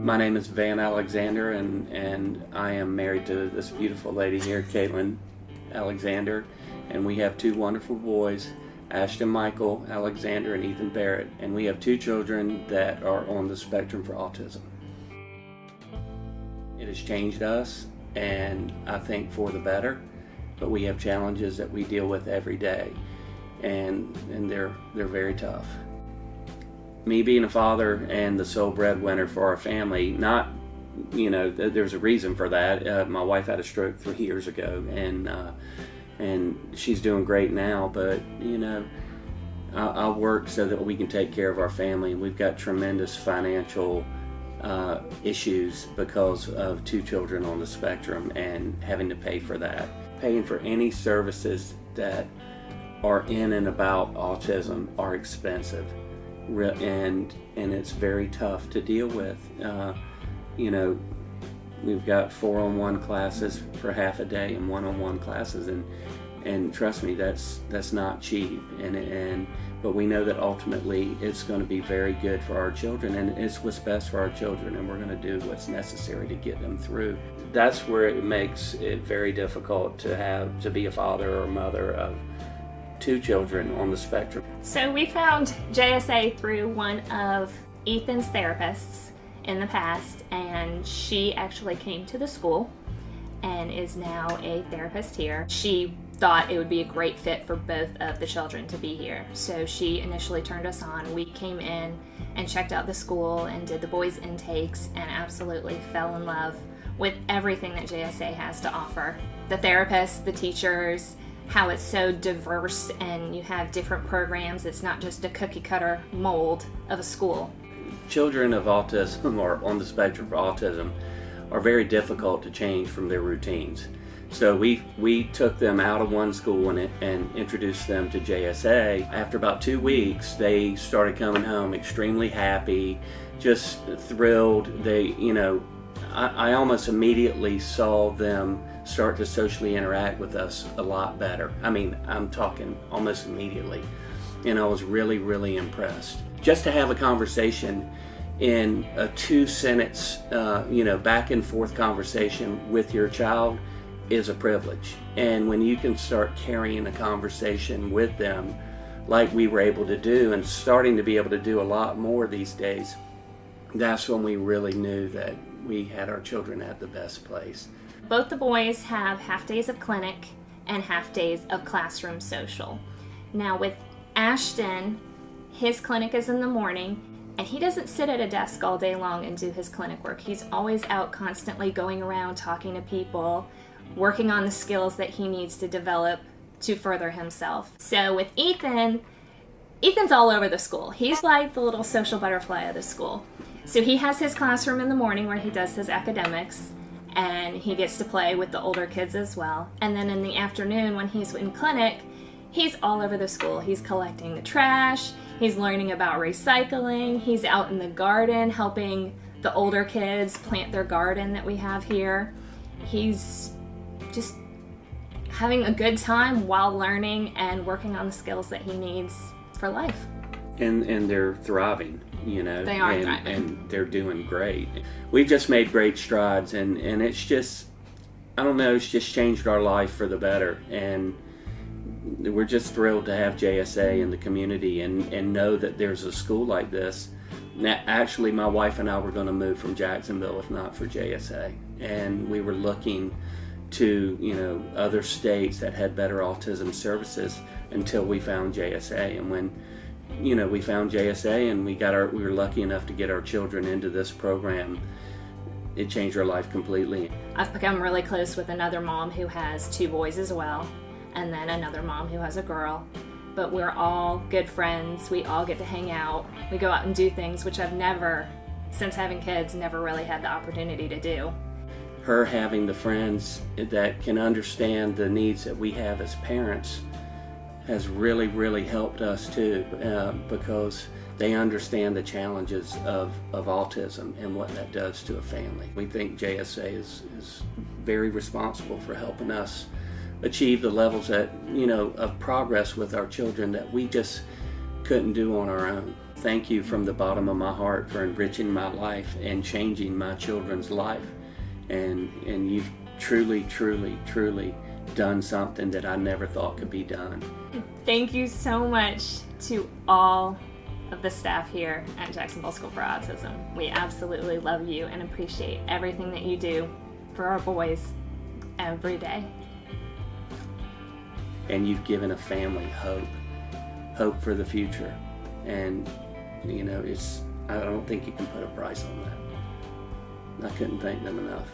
My name is Van Alexander, and I am married to this beautiful lady here, Caitlin Alexander, and we have two wonderful boys, Ashton Michael Alexander and Ethan Barrett, and we have two children that are on the spectrum for autism. It has changed us, and I think for the better, but we have challenges that we deal with every day, and they're very tough. Me being a father and the sole breadwinner for our family, there's a reason for that. My wife had a stroke 3 years ago, and she's doing great now, but I work so that we can take care of our family, and we've got tremendous financial issues because of two children on the spectrum and having to pay for that. Paying for any services that are in and about autism are expensive, and it's very tough to deal with. We've got 4-on-1 classes for half a day and 1-on-1 classes, and trust me, that's not cheap, but we know that ultimately it's going to be very good for our children, and it's what's best for our children, and we're going to do what's necessary to get them through. That's where it makes it very difficult to be a father or mother of two children on the spectrum. So we found JSA through one of Ethan's therapists in the past, and she actually came to the school and is now a therapist here. She thought it would be a great fit for both of the children to be here. So she initially turned us on. We came in and checked out the school and did the boys' intakes and absolutely fell in love with everything that JSA has to offer. The therapists, the teachers, how it's so diverse and you have different programs. It's not just a cookie cutter mold of a school. Children of autism or on the spectrum for autism are very difficult to change from their routines. So we took them out of one school and introduced them to JSA. After about 2 weeks, they started coming home extremely happy, just thrilled. I almost immediately saw them start to socially interact with us a lot better. I mean, I'm talking almost immediately. And I was really, really impressed. Just to have a conversation in a 2-sentence, back and forth conversation with your child is a privilege. And when you can start carrying a conversation with them like we were able to do, and starting to be able to do a lot more these days, that's when we really knew that we had our children at the best place. Both the boys have half days of clinic and half days of classroom social. Now with Ashton, his clinic is in the morning, and he doesn't sit at a desk all day long and do his clinic work. He's always out constantly going around talking to people, working on the skills that he needs to develop to further himself. So with Ethan's all over the school. He's like the little social butterfly of the school. So he has his classroom in the morning where he does his academics, and he gets to play with the older kids as well. And then in the afternoon when he's in clinic, he's all over the school. He's collecting the trash, he's learning about recycling, he's out in the garden helping the older kids plant their garden that we have here. He's just having a good time while learning and working on the skills that he needs for life. And they're thriving, They are thriving. And they're doing great. We've just made great strides, and it's just, it's just changed our life for the better. And we're just thrilled to have JSA in the community and know that there's a school like this. Now, actually, my wife and I were going to move from Jacksonville if not for JSA. And we were looking to, other states that had better autism services until we found JSA. And when, we found JSA and we were lucky enough to get our children into this program, it changed our life completely. I've become really close with another mom who has 2 boys as well, and then another mom who has a girl. But we're all good friends. We all get to hang out. We go out and do things which I've never, since having kids, never really had the opportunity to do. Her having the friends that can understand the needs that we have as parents has really, really helped us too, because they understand the challenges of autism and what that does to a family. We think JSA is very responsible for helping us achieve the levels that, of progress with our children that we just couldn't do on our own. Thank you from the bottom of my heart for enriching my life and changing my children's life. And you've truly, truly, truly done something that I never thought could be done. Thank you so much to all of the staff here at Jacksonville School for Autism. We absolutely love you and appreciate everything that you do for our boys every day. And you've given a family hope for the future. And I don't think you can put a price on that. I couldn't thank them enough.